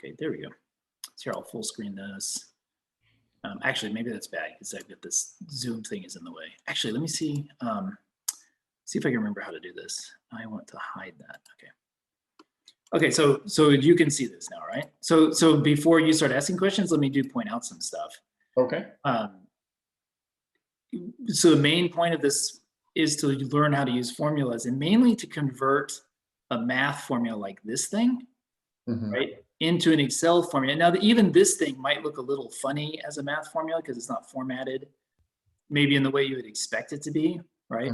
Okay, there we go. So here I'll full screen this. Actually, maybe that's bad because I've got this Zoom thing is in the way. Actually, let me see. See if I can remember how to do this. I want to hide that. Okay. Okay, so you can see this now, right? So before you start asking questions, let me point out some stuff. Okay. So the main point of this is to learn how to use formulas, and mainly to convert a math formula like this thing, right, into an Excel formula. Now, even this thing might look a little funny as a math formula because it's not formatted maybe in the way you would expect it to be, right?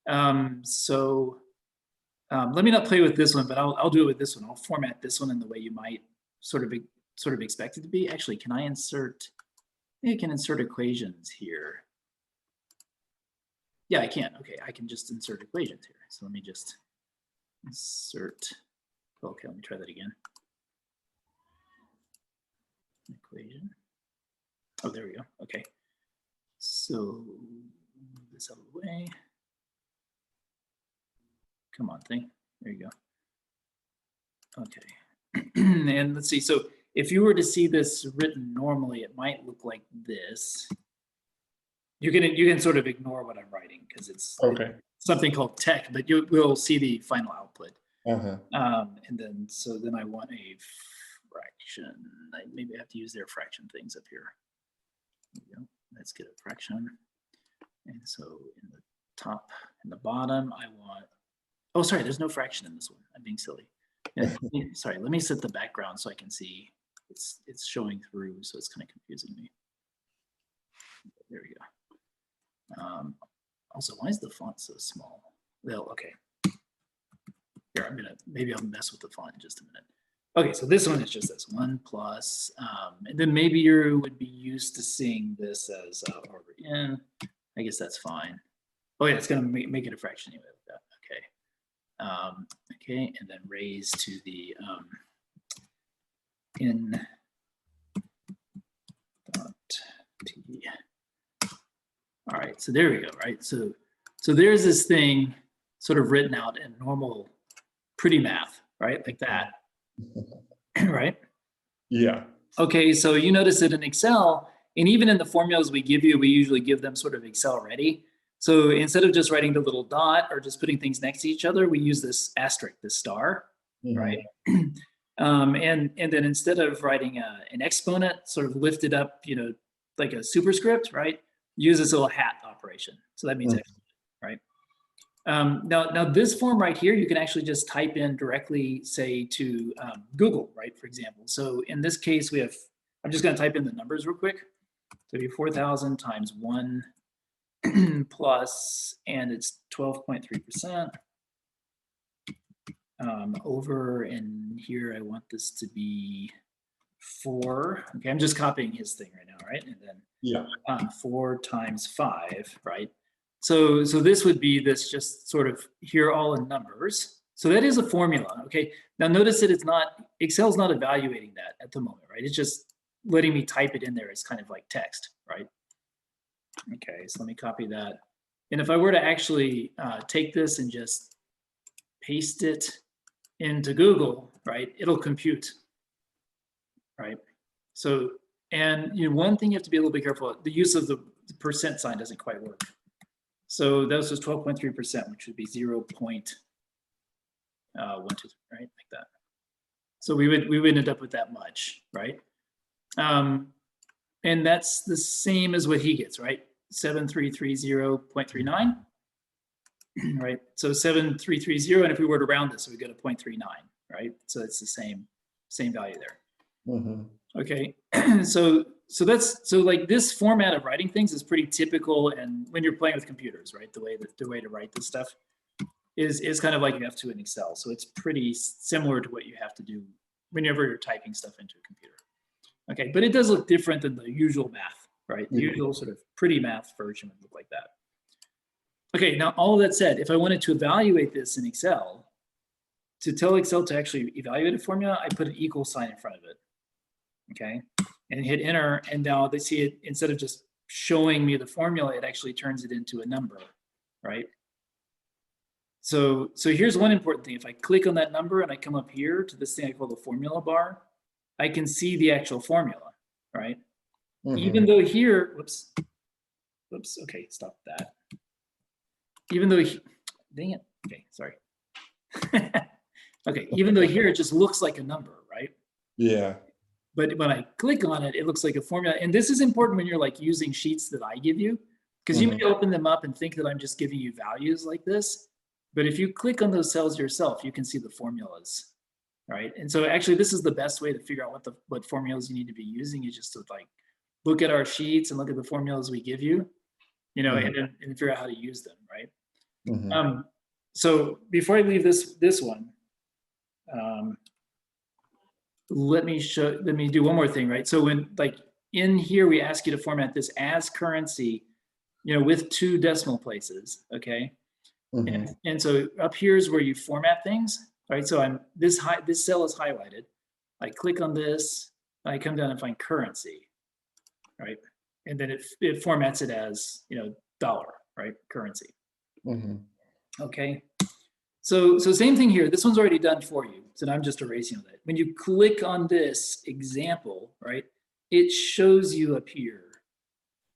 Let me not play with this one, but I'll do it with this one. I'll format this one in the way you might sort of expect it to be. Actually, can I insert? Maybe I can insert equations here. Yeah, I can. Okay, I can just insert equations here. So let me just insert. Okay, let me try that again. Equation. Oh, there we go. Okay. So move this out of the way. Come on, thing. There you go. Okay. And let's see. So if you were to see this written normally, it might look like this. You can sort of ignore what I'm writing because it's something called tech, but we'll see the final output. And then I want a fraction. Maybe I have to use their fraction things up here. There we go. Let's get a fraction. And so in the top and the bottom, I want. Oh, sorry, there's no fraction in this one. I'm being silly. Sorry, let me set the background so I can see it's showing through, so it's kind of confusing me. There we go. Also, why is the font so small? Well, okay. Here, maybe I'll mess with the font in just a minute. Okay, so this one is just this 1 plus, and then maybe you would be used to seeing this as over n. I guess that's fine. Oh yeah, it's gonna make it a fraction anyway with that. Okay. Okay, and then raise to the n dot t. All right, so there we go, right? So there's this thing sort of written out in normal pretty math, right? Like that, right? Yeah. Okay, so you notice that in Excel, and even in the formulas we give you, we usually give them sort of Excel ready. So instead of just writing the little dot or just putting things next to each other, we use this asterisk, this star, right? And then instead of writing an exponent sort of lifted up, like a superscript, right? Use this little hat operation. So that means exponent, right? Now this form right here, you can actually just type in directly, say to Google, right? For example. So in this case, I'm just gonna type in the numbers real quick. So it'd be 4,000 times 1 plus, and it's 12.3%. Over in here, I want this to be 4. Okay, I'm just copying his thing right now, right? And then 4 times 5, right? So this would be this just sort of here all in numbers. So that is a formula, okay? Now notice that Excel's not evaluating that at the moment, right? It's just letting me type it in there as kind of like text, right? Okay, so let me copy that. And if I were to actually take this and just paste it into Google, right, it'll compute, right? So, and one thing you have to be a little bit careful, the use of the percent sign doesn't quite work. So that was just 12.3%, which would be 0.123, right, like that. So we would end up with that much, right? And that's the same as what he gets, right? 7330.39, right? So 7330, and if we were to round this, we go to 0.39, right? So it's the same value there. Okay, so like this format of writing things is pretty typical, and when you're playing with computers, right? The way to write this stuff is kind of like you have to in Excel. So it's pretty similar to what you have to do whenever you're typing stuff into a computer. Okay, but it does look different than the usual math, right? The usual sort of pretty math version would look like that. Okay, now all of that said, if I wanted to evaluate this in Excel, to tell Excel to actually evaluate a formula, I put an equal sign in front of it. Okay, and hit enter, and now they see it, instead of just showing me the formula, it actually turns it into a number, right? So here's one important thing. If I click on that number and I come up here to this thing I call the formula bar, I can see the actual formula, right? Even though here, whoops, okay, stop that. Even though, dang it, okay, sorry. Okay, even though here it just looks like a number, right? Yeah. But when I click on it, it looks like a formula. And this is important when you're like using sheets that I give you, because you may open them up and think that I'm just giving you values like this. But if you click on those cells yourself, you can see the formulas, right? And so actually this is the best way to figure out what formulas you need to be using, is just to like look at our sheets and look at the formulas we give you, you know, and figure out how to use them, right? So before I leave this one, let me do one more thing, right? So when like in here, we ask you to format this as currency, you know, with 2 decimal places, okay? And so up here is where you format things, right? So this cell is highlighted. I click on this, I come down and find currency, right? And then it formats it as, you know, dollar, right? Currency. Okay. So same thing here. This one's already done for you. So now I'm just erasing that. When you click on this example, right, it shows you up here,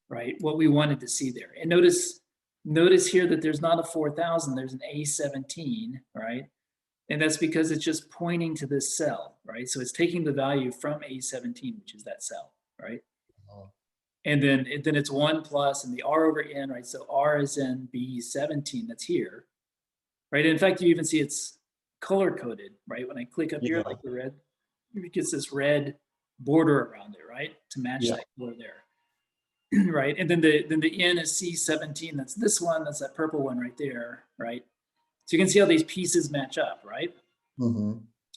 right, what we wanted to see there. And notice here that there's not a 4,000, there's an A17, right? And that's because it's just pointing to this cell, right? So it's taking the value from A17, which is that cell, right? And then it's 1 plus and the R over N, right? So R is in B17, that's here, right? And in fact, you even see it's color coded, right? When I click up here, like the red, it gets this red border around it, right? To match that color there, right? And then the N is C17, that's this one, that's that purple one right there, right? So you can see how these pieces match up, right?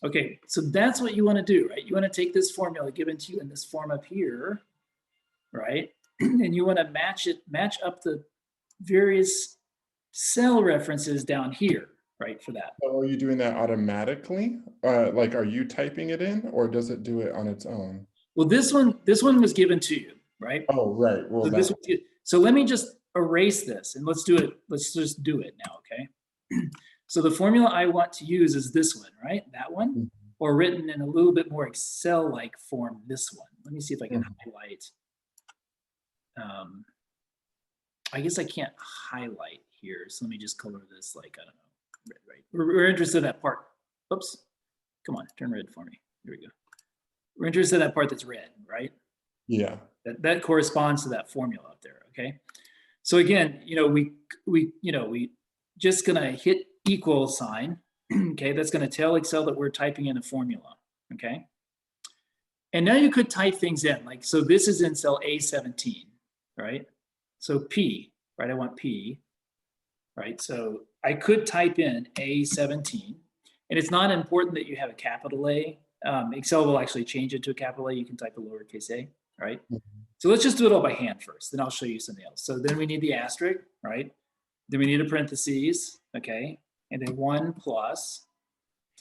Okay, so that's what you want to do, right? You want to take this formula given to you in this form up here, right? And you want to match up the various cell references down here, right, for that. So are you doing that automatically? Like, are you typing it in, or does it do it on its own? Well, this one was given to you, right? Oh, right. Well, so let me just erase this and let's do it. Let's just do it now, okay? So the formula I want to use is this one, right? That one, or written in a little bit more Excel-like form, this one. Let me see if I can highlight. I guess I can't highlight here, so let me just color this like, I don't know, red, right? We're interested in that part. Oops, come on, turn red for me. Here we go. We're interested in that part that's red, right? Yeah. That corresponds to that formula up there, okay? So again, you know, we just gonna hit equal sign, okay? That's gonna tell Excel that we're typing in a formula, okay? And now you could type things in, like, so this is in cell A17, right? So P, right, I want P, right? So I could type in A17, and it's not important that you have a capital A. Excel will actually change it to a capital A. You can type a lowercase a, right? So let's just do it all by hand first, then I'll show you something else. So then we need the asterisk, right? Then we need a parentheses, okay? And then 1 plus,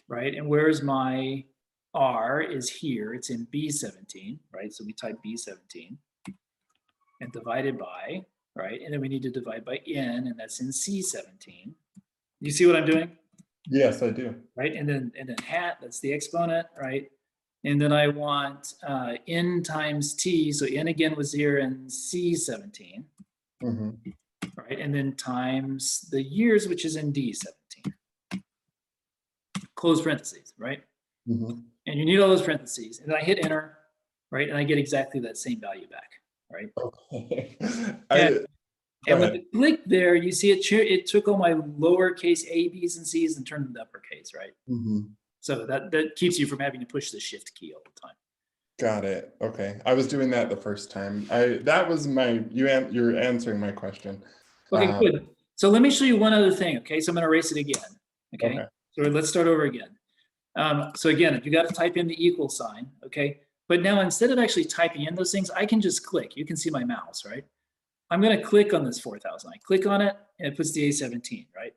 right? And where's my R is here, it's in B17, right? So we type B17 and divided by, right? And then we need to divide by N, and that's in C17. You see what I'm doing? Yes, I do. Right, and then hat, that's the exponent, right? And then I want N times T, so N again was here in C17, right? And then times the years, which is in D17. Close parentheses, right? And you need all those parentheses. And then I hit enter, right? And I get exactly that same value back, right? Okay. And with the click there, you see it took all my lowercase a, b's, and c's and turned them to uppercase, right? So that keeps you from having to push the shift key all the time. Got it. Okay, I was doing that the first time. That was you're answering my question. Okay, good. So let me show you one other thing. Okay, so I'm going to erase it again. Okay, so let's start over again. So again, if you got to type in the equal sign, okay, but now instead of actually typing in those things, I can just click. You can see my mouse, right? I'm going to click on this 4,000. I click on it, and it puts the A17, right?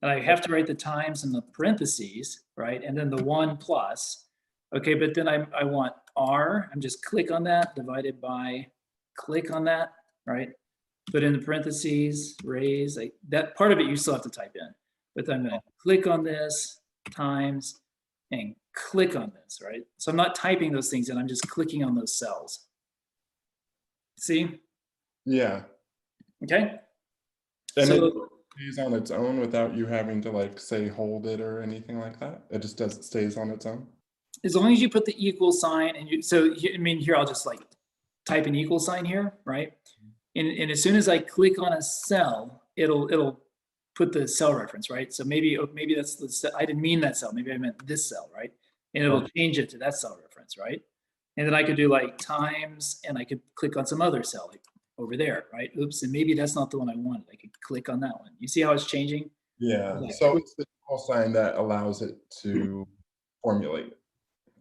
And I have to write the times in the parentheses, right? And then the 1 plus. Okay, but then I want R. I'm just click on that, divided by, click on that, right? Put in the parentheses, raise. That part of it you still have to type in. But then I'm going to click on this, times, and click on this, right? So I'm not typing those things in, I'm just clicking on those cells. See? Yeah. Okay. And So it stays on its own without you having to like say hold it or anything like that? It just does, it stays on its own? as long as you put the equal sign and I mean, here, I'll just like type an equal sign here, right? And as soon as I click on a cell, it'll put the cell reference, right? So maybe that's the, I didn't mean that cell, maybe I meant this cell, right? And it'll change it to that cell reference, right? And then I could do like times, and I could click on some other cell, like over there, right? Oops, and maybe that's not the one I wanted. I could click on that one. You see how it's changing? Yeah, so it's the equal sign that allows it to formulate.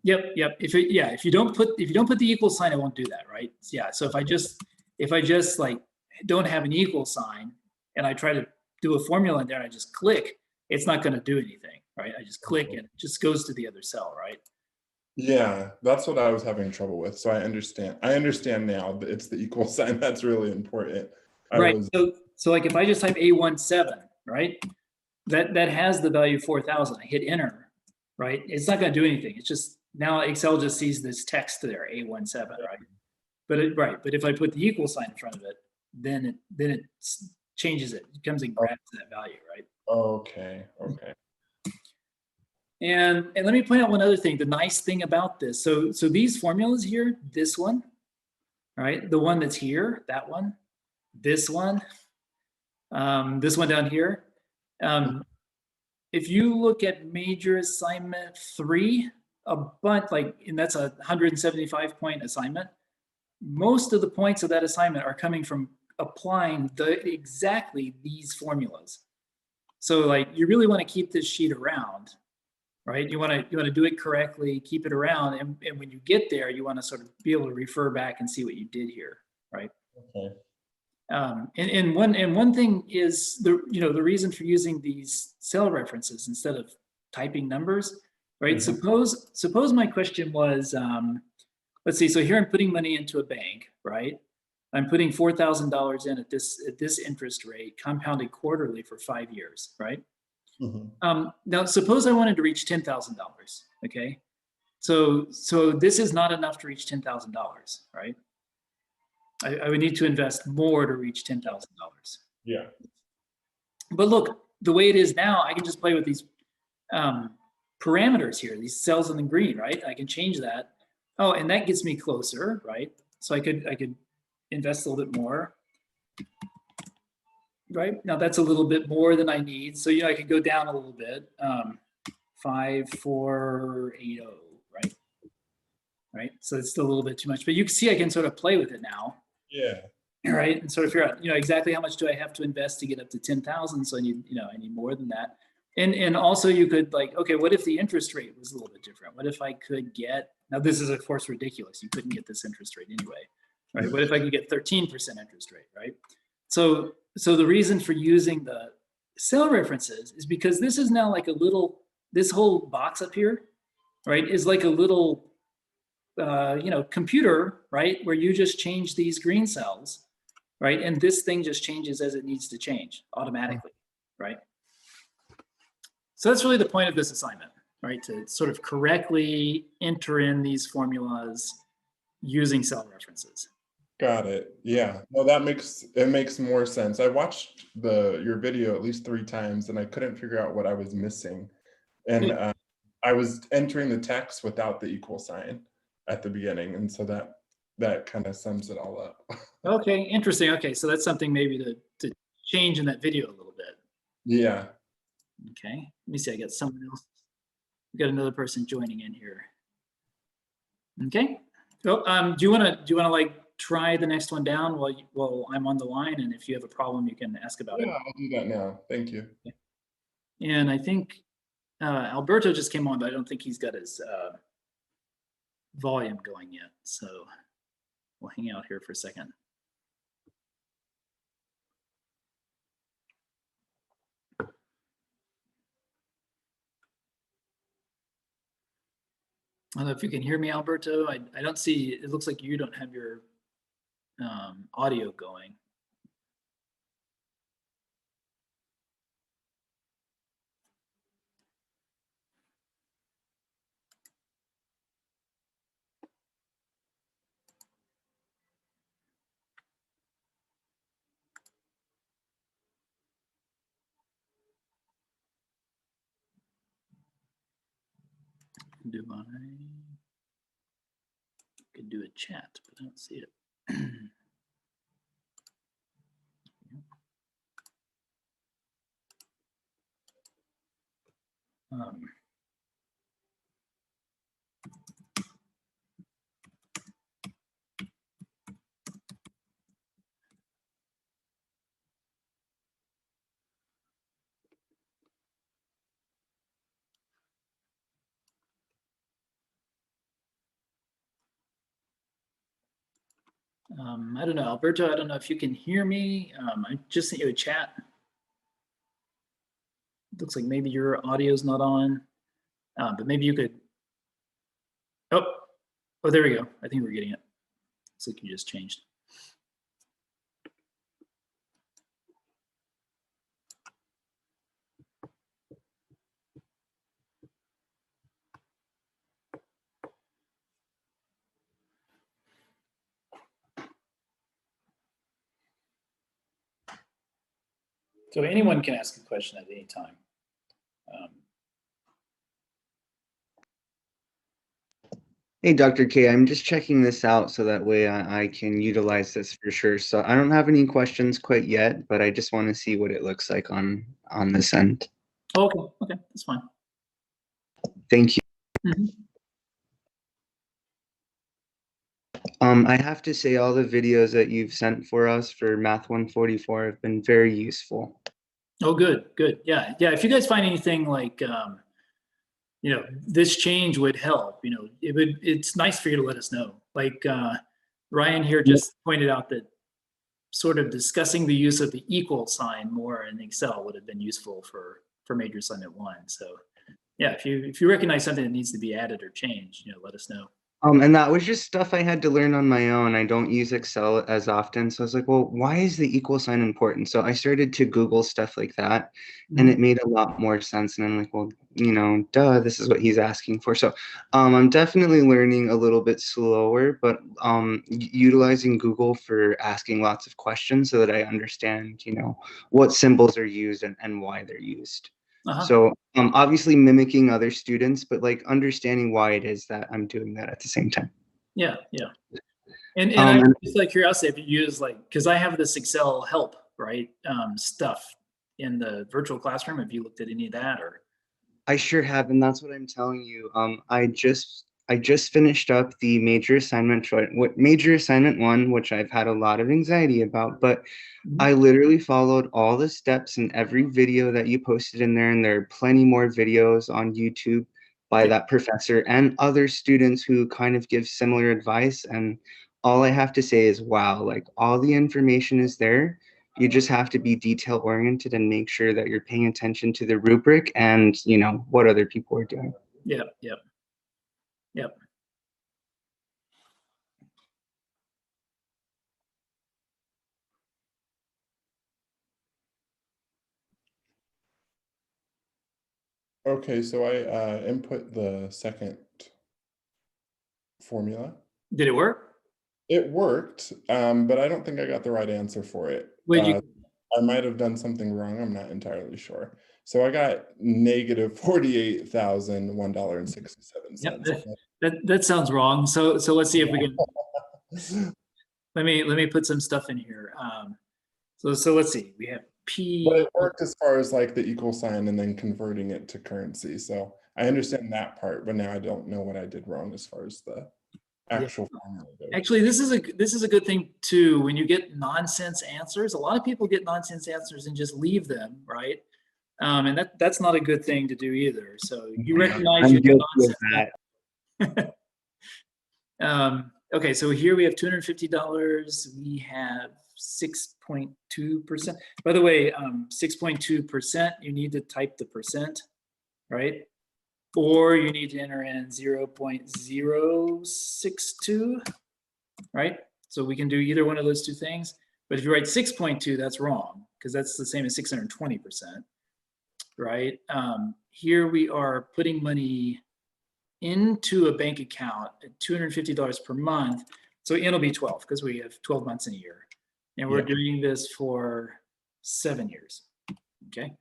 Yep. If you don't put the equal sign, it won't do that, right? Yeah. So if I just like don't have an equal sign and I try to do a formula in there and I just click, it's not going to do anything, right? I just click and it just goes to the other cell, right? Yeah, that's what I was having trouble with. So I understand. I understand now that it's the equal sign that's really important. Right. So like if I just type A17, right? That has the value 4,000. I hit enter, right? It's not going to do anything. It's just now Excel just sees this text there, A17, right? But if I put the equal sign in front of it, then it changes it. It comes and grabs that value, right? Okay. And let me point out one other thing. The nice thing about this, so these formulas here, this one, right? The one that's here, that one, this one down here. If you look at major assignment 3, a bunch like, and that's a 175 point assignment. Most of the points of that assignment are coming from applying exactly these formulas. So like you really want to keep this sheet around, right? You want to do it correctly, keep it around, and when you get there, you want to sort of be able to refer back and see what you did here, right? Okay. And one thing is the reason for using these cell references instead of typing numbers, right? Suppose my question was, let's see. So here I'm putting money into a bank, right? I'm putting $4,000 in at this interest rate, compounded quarterly for 5 years, right? Now suppose I wanted to reach $10,000. Okay, so this is not enough to reach $10,000, right? I would need to invest more to reach $10,000. Yeah. But look, the way it is now, I can just play with these parameters here, these cells in the green, right? I can change that. Oh, and that gets me closer, right? So I could invest a little bit more, right? Now that's a little bit more than I need. So, I could go down a little bit, 5480, right? Right. So it's still a little bit too much, but you can see I can sort of play with it now. Yeah. Right. And sort of figure out, exactly how much do I have to invest to get up to 10,000. So I need more than that. And also you could like, okay, what if the interest rate was a little bit different? What if I could get, now this is of course ridiculous. You couldn't get this interest rate anyway, right? What if I could get 13% interest rate, right? So the reason for using the cell references is because this is now like this whole box up here, right, is like a little, computer, right, where you just change these green cells, right, and this thing just changes as it needs to change automatically, right? So that's really the point of this assignment, right, to sort of correctly enter in these formulas using cell references. Got it. Yeah. No, it makes more sense. I watched your video at least 3 times and I couldn't figure out what I was missing. And I was entering the text without the equal sign at the beginning. And so that kind of sums it all up. Okay, interesting. Okay, so that's something maybe to change in that video a little bit. Yeah. Okay, let me see. I got someone else. We got another person joining in here. Okay. Oh, do you want to like try the next one down while I'm on the line? And if you have a problem, you can ask about it. Yeah, I'll do that now. Thank you. Okay. And I think Alberto just came on, but I don't think he's got his volume going yet. So we'll hang out here for a second. I don't know if you can hear me, Alberto. I don't see, it looks like you don't have your audio going. Could do a chat, but I don't see it. I don't know, Alberto, I don't know if you can hear me. I just sent you a chat. Looks like maybe your audio's not on, but maybe you could. Oh, there we go. I think we're getting it. Looks like you just changed. So anyone can ask a question at any time. Hey, Dr. K, I'm just checking this out so that way I can utilize this for sure. So I don't have any questions quite yet, but I just want to see what it looks like on this end. Okay, that's fine. Thank you. Mm-hmm. I have to say all the videos that you've sent for us for Math 144 have been very useful. Oh, good. Yeah. If you guys find anything like, this change would help, it's nice for you to let us know. Like Ryan here just pointed out that sort of discussing the use of the equal sign more in Excel would have been useful for major assignment 1. So yeah, if you recognize something that needs to be added or changed, let us know. And that was just stuff I had to learn on my own. I don't use Excel as often. So I was like, well, why is the equal sign important? So I started to Google stuff like that, and it made a lot more sense. And I'm like, well, duh, this is what he's asking for. So I'm definitely learning a little bit slower, but utilizing Google for asking lots of questions so that I understand, what symbols are used and why they're used. So obviously mimicking other students, but like understanding why it is that I'm doing that at the same time. Yeah. And I just like curiosity, if you use because I have this Excel help, right, stuff in the virtual classroom. Have you looked at any of that or? I sure have, and that's what I'm telling you. I just finished up the major assignment 1, which I've had a lot of anxiety about, but I literally followed all the steps in every video that you posted in there, and there are plenty more videos on YouTube by that professor and other students who kind of give similar advice. And all I have to say is, wow, like all the information is there. You just have to be detail oriented and make sure that you're paying attention to the rubric and, what other people are doing. Yep. Okay, so I input the second formula. Did it work? It worked, but I don't think I got the right answer for it. I might have done something wrong. I'm not entirely sure. So I got negative $48,001.67. Yep, that sounds wrong. So let's see if we can. Let me put some stuff in here. So let's see. We have P. But it worked as far as like the equal sign and then converting it to currency. So I understand that part, but now I don't know what I did wrong as far as the actual formula goes. Actually, this is a good thing too. When you get nonsense answers, a lot of people get nonsense answers and just leave them, right? And that's not a good thing to do either. So you recognize you get nonsense. Okay, so here we have $250. We have 6.2%. By the way, 6.2%, you need to type the percent, right? Or you need to enter in 0.062, right? So we can do either one of those two things. But if you write 6.2, that's wrong, because that's the same as 620%, right? Here we are putting money into a bank account at $250 per month. So it'll be 12, because we have 12 months in a year. And we're doing this for 7 years, okay?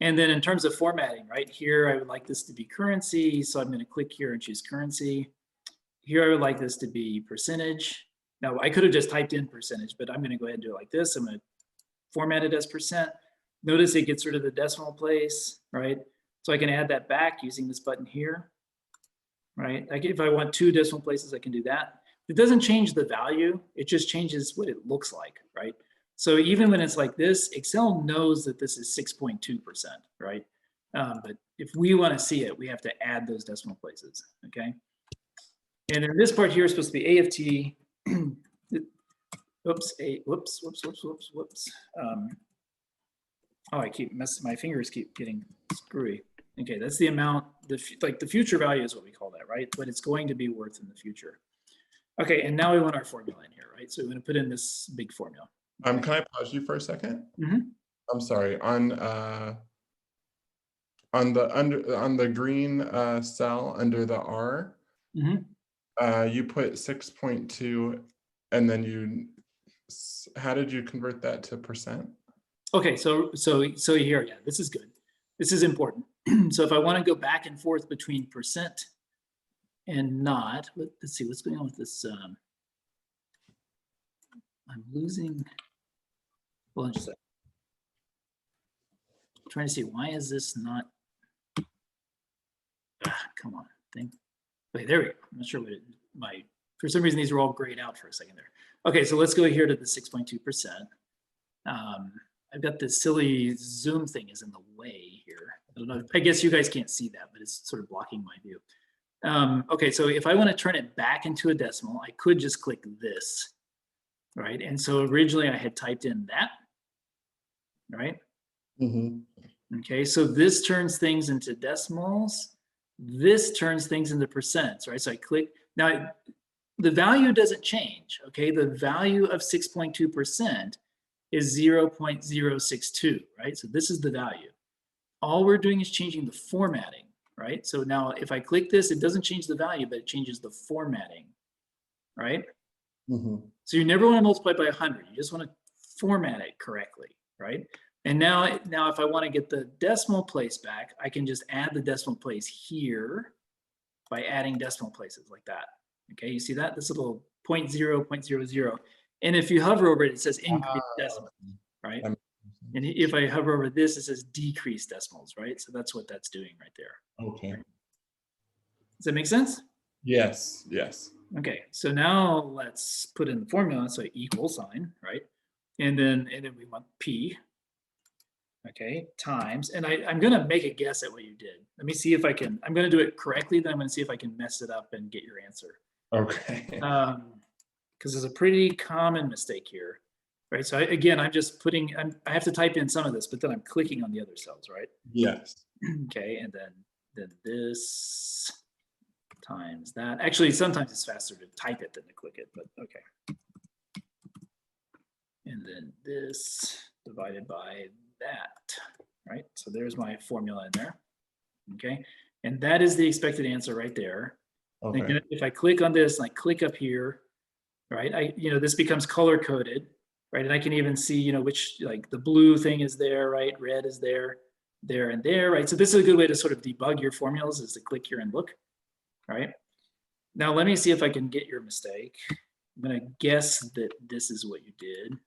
And then in terms of formatting, right here, I would like this to be currency. So I'm going to click here and choose currency. Here, I would like this to be percentage. Now, I could have just typed in percentage, but I'm going to go ahead and do it like this. I'm going to format it as %. Notice it gets rid of the decimal place, right? So I can add that back using this button here, right? If I want 2 decimal places, I can do that. It doesn't change the value. It just changes what it looks like, right? So even when it's like this, Excel knows that this is 6.2%, right? But if we want to see it, we have to add those decimal places, okay? And then this part here is supposed to be AFT. Oops, whoops. Oh, I keep messing, my fingers keep getting screwy. Okay, that's the amount, like the future value is what we call that, right? But it's going to be worth in the future. Okay, and now we want our formula in here, right? So we're going to put in this big formula. Can I pause you for a second? Mm-hmm. I'm sorry. On the green cell under the R, Mm-hmm. you put 6.2, and then how did you convert that to %? Okay, so here, yeah, this is good. This is important. So if I want to go back and forth between % and not, let's see what's going on with this. I'm losing. Hold on just a second. I'm trying to see why is this not. Come on, thing. Wait, there we go. I'm not sure what for some reason these were all grayed out for a second there. Okay, so let's go here to the 6.2%. I've got this silly zoom thing is in the way here. I don't know. I guess you guys can't see that, but it's sort of blocking my view. Okay, so if I want to turn it back into a decimal, I could just click this, right? And so originally I had typed in that, right? Mm-hmm. Okay, so this turns things into decimals. This turns things into percents, right? So I click. Now, the value doesn't change, okay? The value of 6.2% is 0.062, right? So this is the value. All we're doing is changing the formatting, right? So now if I click this, it doesn't change the value, but it changes the formatting, right? Mm-hmm. So you never want to multiply by 100. You just want to format it correctly, right? And now if I want to get the decimal place back, I can just add the decimal place here by adding decimal places like that. Okay, you see that? This little 0.0, and if you hover over it, it says increase decimal, right? And if I hover over this, it says decrease decimals, right? So that's what that's doing right there. Okay. Does that make sense? Yes, yes. Okay, so now let's put in the formula, so equal sign, right? And then we want P, okay, times, and I'm gonna make a guess at what you did. Let me see if I can, I'm gonna do it correctly, then I'm gonna see if I can mess it up and get your answer. Okay. Because there's a pretty common mistake here, right? So again, I'm just putting, I have to type in some of this, but then I'm clicking on the other cells, right? Yes. Okay, and then this times that. Actually, sometimes it's faster to type it than to click it, but okay. And then this divided by that, right? So there's my formula in there, okay? And that is the expected answer right there. Okay. If I click on this and I click up here, right? This becomes color coded, right? And I can even see, which, like the blue thing is there, right? Red is there, and there, right? So this is a good way to sort of debug your formulas, is to click here and look, right? Now let me see if I can get your mistake. I'm gonna guess that this is what you did.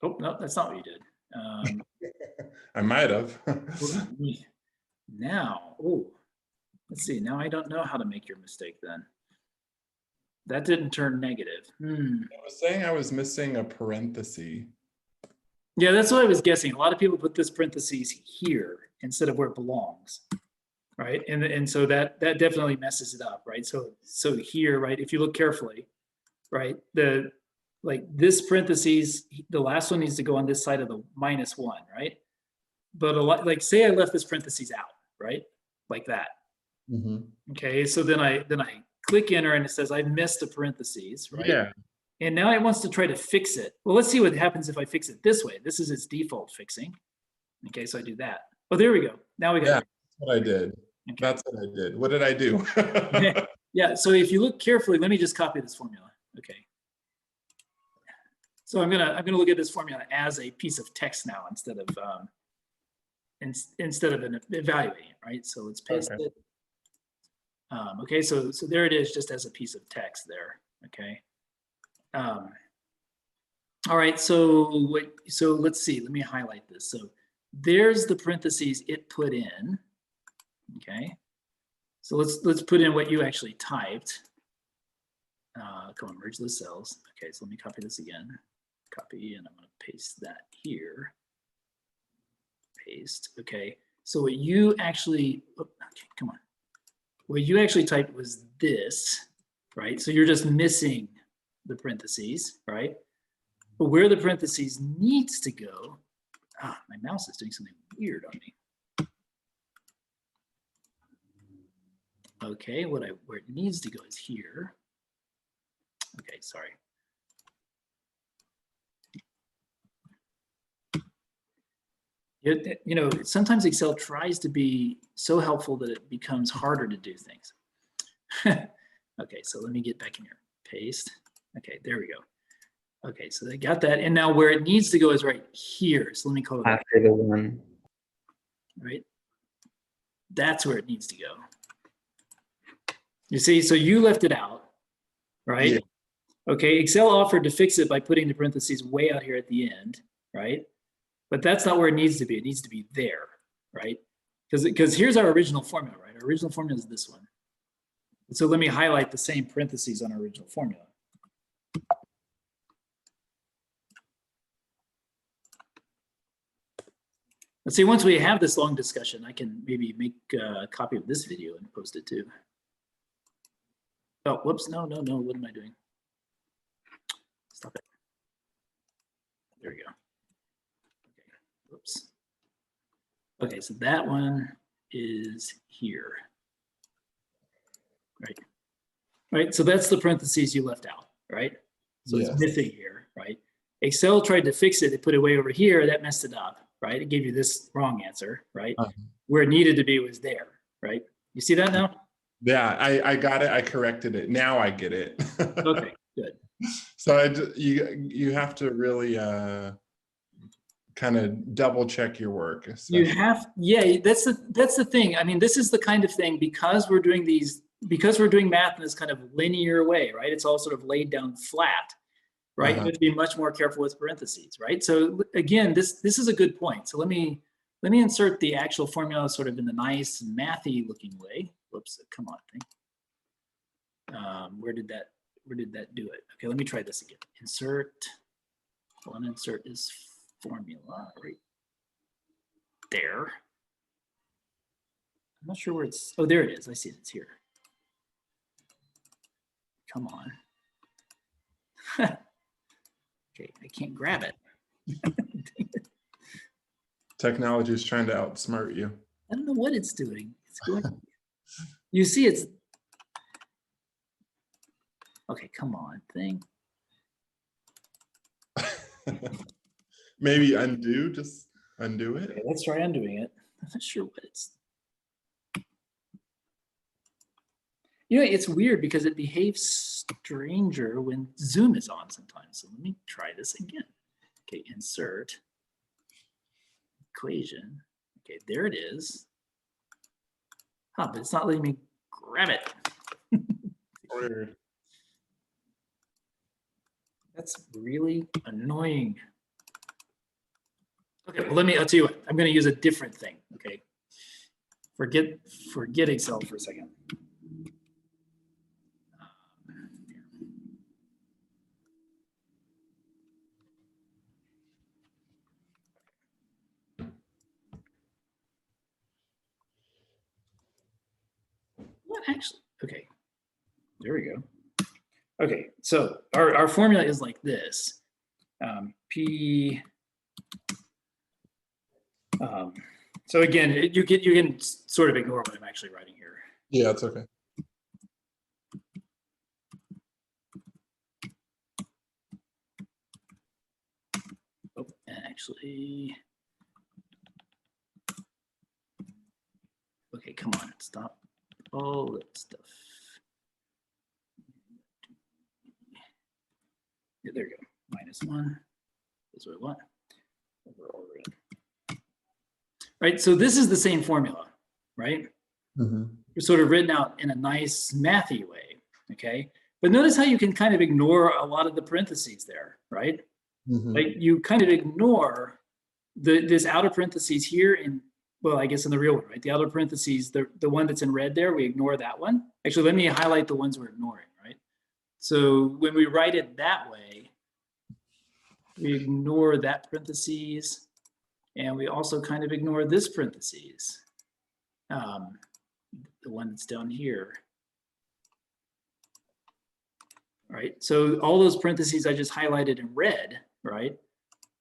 Oh, no, that's not what you did. I might have. Now, oh, let's see. Now I don't know how to make your mistake then. That didn't turn negative. I was saying I was missing a parenthesis. Yeah, that's what I was guessing. A lot of people put this parentheses here instead of where it belongs, right? And so that definitely messes it up, right? So here, right, if you look carefully, right, this parentheses, the last one needs to go on this side of the -1, right? But like say I left this parentheses out, right? Like that. Mm-hmm. Okay, so then I click enter and it says I missed a parentheses, right? Yeah. And now it wants to try to fix it. Well, let's see what happens if I fix it this way. This is its default fixing. Okay, so I do that. Oh, there we go. Now we got Yeah, it. that's what I did. Okay. That's what I did. What did I do? Yeah, so if you look carefully, let me just copy this formula. Okay. So I'm gonna look at this formula as a piece of text now instead of evaluating it, right? So let's paste it. Okay, so there it is, just as a piece of text there. Okay. All right, so let's see. Let me highlight this. So there's the parentheses it put in. Okay. So let's put in what you actually typed. Come on, merge those cells. Okay, so let me copy this again. Copy, and I'm going to paste that here. Paste. Okay. So what you actually, okay, come on. What you actually typed was this, right? So you're just missing the parentheses, right? But where the parentheses needs to go, my mouse is doing something weird on me. Okay, where it needs to go is here. Okay, sorry. You know, sometimes Excel tries to be so helpful that it becomes harder to do things. Okay, so let me get back in here. Paste. Okay, there we go. Okay, so they got that. And now where it needs to go is right here. So let me call it after the one. Right? That's where it needs to go. You see, so you left it out, right? Yeah. Okay, Excel offered to fix it by putting the parentheses way out here at the end, right? But that's not where it needs to be. It needs to be there, right? Because here's our original formula, right? Our original formula is this one. So let me highlight the same parentheses on our original formula. Let's see, once we have this long discussion, I can maybe make a copy of this video and post it too. Oh, whoops, no, what am I doing? Stop it. There we go. Okay, whoops. Okay, so that one is here. Right. Right, so that's the parentheses you left out, right? So Yes. it's missing here, right? Excel tried to fix it, it put it way over here, that messed it up, right? It gave you this wrong answer, right? Where it needed to be was there, right? You see that now? Yeah, I got it. I corrected it. Now I get it. Okay, good. So you have to really kind of double check your work. You especially. have, yeah, that's the thing. I mean, this is the kind of thing, because we're doing math in this kind of linear way, right? It's all sort of laid down flat, right? You have to be much more careful with parentheses, right? So again, this is a good point. So let me insert the actual formula sort of in the nice mathy looking way. Whoops, come on thing. Where did that do it? Okay, let me try this again. Insert, one insert is formula right there. I'm not sure where it's, oh, there it is. I see it, it's here. Come on. Okay, I can't grab it. Technology is trying to outsmart you. I don't know what it's doing. It's going. You see, it's. Okay, come on, thing. Maybe undo, just undo it. Okay, let's try undoing it. I'm not sure what it's. You know, it's weird because it behaves stranger when Zoom is on sometimes. So let me try this again. Okay, insert equation. Okay, there it is. Huh, but it's not letting me grab it. Weird. That's really annoying. Okay, well, I'll tell you what, I'm going to use a different thing, okay? Forget Excel for a second. What actually, okay, there we go. Okay, so our formula is like this. So again, you can sort of ignore what I'm actually writing here. Yeah, it's okay. Oh, actually, okay, come on, stop all that stuff. Yeah, there you go, this one. That's what I want. Right, so this is the same formula, right? It's sort of written out in a nice mathy way, okay? But notice how you can kind of ignore a lot of the parentheses there, right? Like you kind of ignore this outer parentheses here in, well, I guess in the real one, right? The outer parentheses, the one that's in red there, we ignore that one. Actually, let me highlight the ones we're ignoring, right? So when we write it that way, we ignore that parentheses, and we also kind of ignore this parentheses, the one that's down here. Right, so all those parentheses I just highlighted in red, right?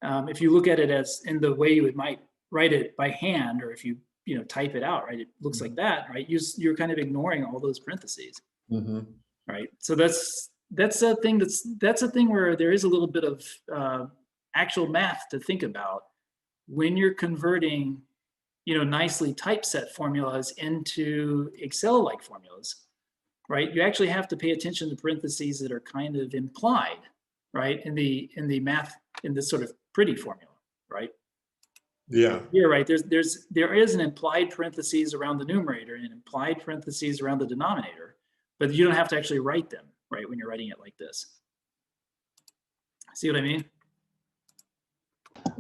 If you look at it as in the way you might write it by hand, or if you type it out, right, it looks like that, right? You're kind of ignoring all those parentheses, right? So that's a thing that's a thing where there is a little bit of actual math to think about when you're converting, nicely typeset formulas into Excel-like formulas. Right, you actually have to pay attention to parentheses that are kind of implied, right, in the math, in this sort of pretty formula, right? Yeah. Here, right, there is an implied parentheses around the numerator and an implied parentheses around the denominator, but you don't have to actually write them, right, when you're writing it like this. See what I mean?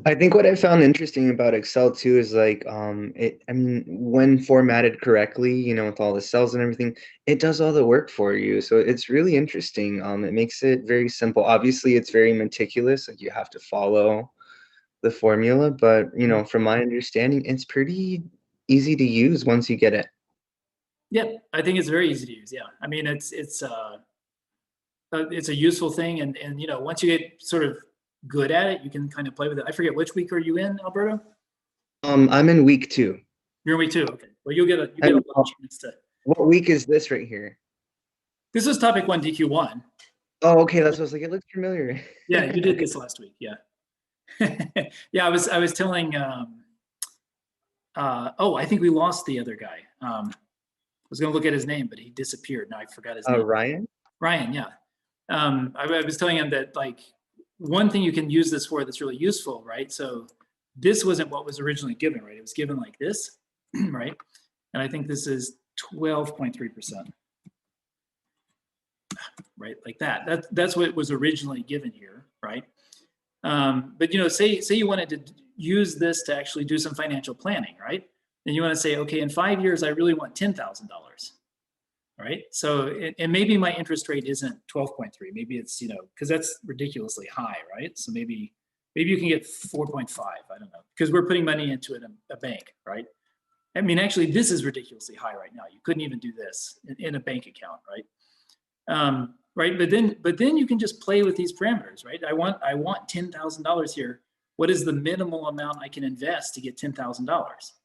I think what I found interesting about Excel too is like, when formatted correctly, with all the cells and everything, it does all the work for you. So it's really interesting. It makes it very simple. Obviously, it's very meticulous. Like you have to follow the formula, but from my understanding, it's pretty easy to use once you get it. Yeah, I think it's very easy to use. Yeah, I mean it's a useful thing, and once you get sort of good at it, you can kind of play with it. I forget, which week are you in, Alberto? I'm in week 2. You're in week 2. Okay. Well, you get a little chance to. What week is this right here? This is Topic1DQ1. Oh, okay. That's what I was like. It looks familiar. Yeah, you did this last week. Yeah. Yeah, I was telling. I think we lost the other guy. I was going to look at his name, but he disappeared. Now I forgot his name. Ryan. Ryan, yeah. I was telling him that like one thing you can use this for that's really useful, right? So this wasn't what was originally given, right? It was given like this, right? And I think this is 12.3%, right? Like that. That's what was originally given here, right? But say you wanted to use this to actually do some financial planning, right? Then you want to say, okay, in 5 years, I really want $10,000. Right. So, and maybe my interest rate isn't 12.3. Maybe it's, because that's ridiculously high. Right. So maybe you can get 4.5. I don't know, because we're putting money into a bank. Right. I mean, actually, this is ridiculously high right now. You couldn't even do this in a bank account. Right. Right. But then you can just play with these parameters. Right. I want $10,000 here. What is the minimal amount I can invest to get $10,000?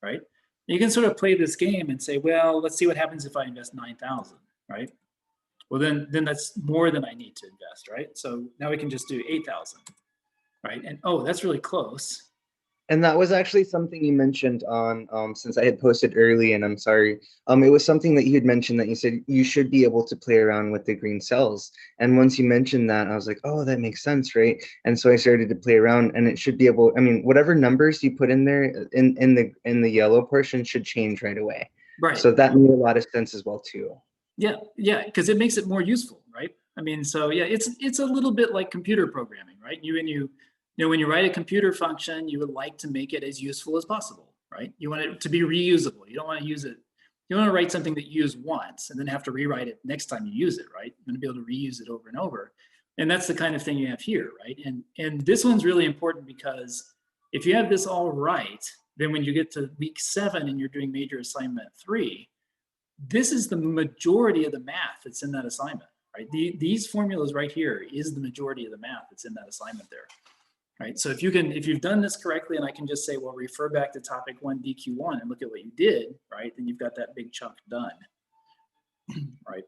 Right. You can sort of play this game and say, well, let's see what happens if I invest 9,000, right? Well, then that's more than I need to invest, right? So now we can just do 8,000, right? And that's really close. And that was actually something you mentioned on, since I had posted early, and I'm sorry, it was something that you had mentioned that you said you should be able to play around with the green cells. And once you mentioned that, I was like, oh, that makes sense, right? And so I started to play around, and it should be able, I mean, whatever numbers you put in there in the yellow portion should change right away. Right. So that made a lot of sense as well too. Yeah, because it makes it more useful, right? I mean, so yeah, it's a little bit like computer programming, right? When you write a computer function, you would like to make it as useful as possible, right? You want it to be reusable. You don't want to use it. You don't want to write something that you use once and then have to rewrite it next time you use it, right? You want to be able to reuse it over and over. And that's the kind of thing you have here, right? And this one's really important because if you have this all right, then when you get to week 7 and you're doing major assignment 3, this is the majority of the math that's in that assignment, right? These formulas right here is the majority of the math that's in that assignment there. Right. So if you've done this correctly, and I can just say, well, refer back to Topic1DQ1 and look at what you did, right? Then you've got that big chunk done. Right.